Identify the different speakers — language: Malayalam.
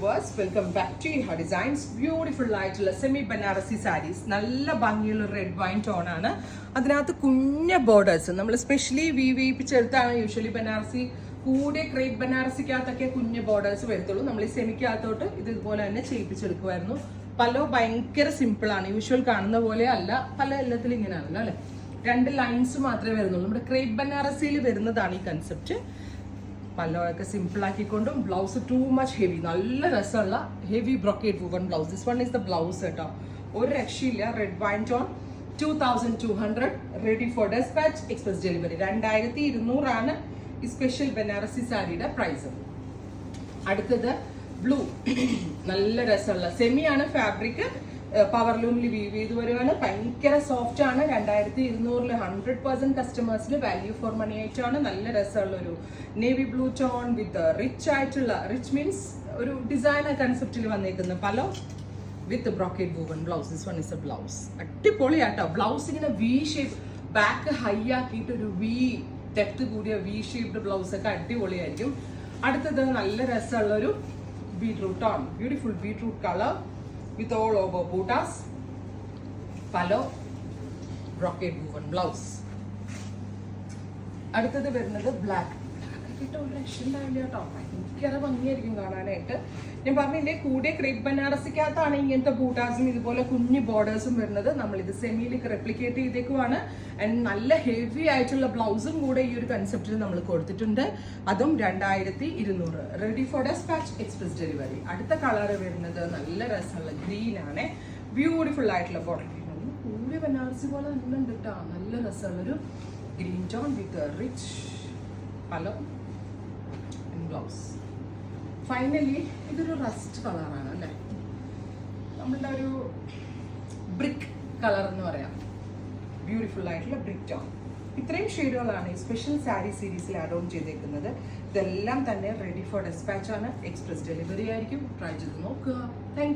Speaker 1: viewers, welcome back to Iha Designs. Beautiful ആയിട്ടുള്ള സെമി ബനാറസി സാരീസ്, നല്ല ഭംഗിയുള്ള റെഡ് വൈൻ ടോൺ ആണ്. അതിനകത്ത് കുഞ്ഞ ബോർഡേഴ്സ് നമ്മൾ സ്പെഷ്യലി വീവിപ്പിച്ചെടുത്താണ്. യൂഷ്വലി ബനാറസി കൂടെ ക്രേപ്പ് ബനാറസിക്കകത്തൊക്കെ കുഞ്ഞ ബോർഡേഴ്സ് വരത്തുള്ളൂ. നമ്മൾ ഈ സെമിക്കകത്തോട്ട് ഇതുപോലെ തന്നെ ചെയ്യിപ്പിച്ചെടുക്കുമായിരുന്നു. പല ഭയങ്കര സിമ്പിൾ ആണ്, യൂഷ്വൽ കാണുന്ന പോലെ അല്ല. പല എല്ലാത്തിലും ഇങ്ങനെയാണല്ലോ അല്ലെ, രണ്ട് ലൈൻസ് മാത്രമേ വരുന്നുള്ളൂ. നമ്മുടെ ക്രേപ്പ് ബനാറസിയിൽ വരുന്നതാണ് ഈ കൺസെപ്റ്റ്. പല്ലൊക്കെ സിമ്പിൾ ആക്കിക്കൊണ്ടും ബ്ലൗസ് ടു മച്ച് ഹെവി, നല്ല രസമുള്ള heavy brocade woven blouse. This one is the blouse കേട്ടോ, ഒരു രക്ഷയില്ല. Red wine tone 2200, ready for despatch, express delivery. 2200 ആണ് ഈ സ്പെഷ്യൽ ബനാറസി സാരിയുടെ പ്രൈസ്. അടുത്തത് ബ്ലൂ, നല്ല രസമുള്ള സെമിയാണ് ഫാബ്രിക്. പവർ ലൂമിൽ വീവ് ചെയ്ത് വരുവാണ്. ഭയങ്കര സോഫ്റ്റ് ആണ്. 2200 100% കസ്റ്റമേഴ്സിന് വാല്യൂ ഫോർ മണി ആയിട്ടാണ്. നല്ല രസമുള്ള ഒരു navy blue tone with rich ആയിട്ടുള്ള, റിച്ച് മീൻസ് ഒരു ഡിസൈനർ കൺസെപ്റ്റിൽ വന്നേക്കുന്ന പലോ with brocade woven blouse. This one is a blouse. അടിപൊളിയാട്ടോ ബ്ലൗസ്. ഇങ്ങനെ വി ഷേപ്പ്, ബാക്ക് ഹൈ ആക്കിയിട്ട് ഒരു വി ഡെപ്ത് കൂടിയ വി ഷേപ്ഡ് ബ്ലൗസ് ഒക്കെ അടിപൊളിയായിരിക്കും. അടുത്തത് നല്ല രസമുള്ള ഒരു beetroot tone, beautiful beetroot colour with all over bootas, palo, brocade woven blouse. അടുത്തത് വരുന്നത് ബ്ലാക്ക്. ബ്ലാക്ക് ഒരു രക്ഷയുണ്ടാവില്ല കേട്ടോ, ഭയങ്കര ഭംഗിയായിരിക്കും കാണാനായിട്ട്. ഞാൻ പറഞ്ഞില്ലേ, കൂടെ ക്രേപ്പ് ബനാറസിക്കകത്താണ് ഇങ്ങനത്തെ ബൂട്ടാസും ഇതുപോലെ കുഞ്ഞു ബോർഡേഴ്സും വരുന്നത്. നമ്മളിത് സെമിയിലേക്ക് റെപ്ലിക്കേറ്റ് ചെയ്തേക്കുവാണ്. ആൻഡ് നല്ല ഹെവി ആയിട്ടുള്ള ബ്ലൗസും കൂടെ ഈ ഒരു കൺസെപ്റ്റിൽ നമ്മൾ കൊടുത്തിട്ടുണ്ട്. അതും 2200, ready for despatch, express delivery. അടുത്ത കളർ വരുന്നത് നല്ല രസമുള്ള ഗ്രീൻ ആണ്. ബ്യൂട്ടിഫുൾ ആയിട്ടുള്ള ബോർഡർ. കൂടെ ബനാറസി പോലെ തന്നെ ഉണ്ട് കേട്ടോ, നല്ല രസമുള്ളൊരു green tone with rich പലോ blouse. Finally ഇതൊരു റസ്റ്റ് കളറാണ് അല്ലേ, നമ്മളുടെ ഒരു ബ്രിക്ക് കളർ എന്ന് പറയാം. ബ്യൂട്ടിഫുൾ ആയിട്ടുള്ള ബ്രിക്ക് ടോൺ. ഇത്രയും ഷെയ്ഡുകളാണ് ഈ സ്പെഷ്യൽ സാരി സീരീസിൽ ആഡ് ഓൺ ചെയ്തേക്കുന്നത്. ഇതെല്ലാം തന്നെ റെഡി ഫോർ ഡെസ്പാച്ച് ആണ്, എക്സ്പ്രസ് ഡെലിവറി ആയിരിക്കും. ട്രൈ ചെയ്ത് നോക്കുക. താങ്ക്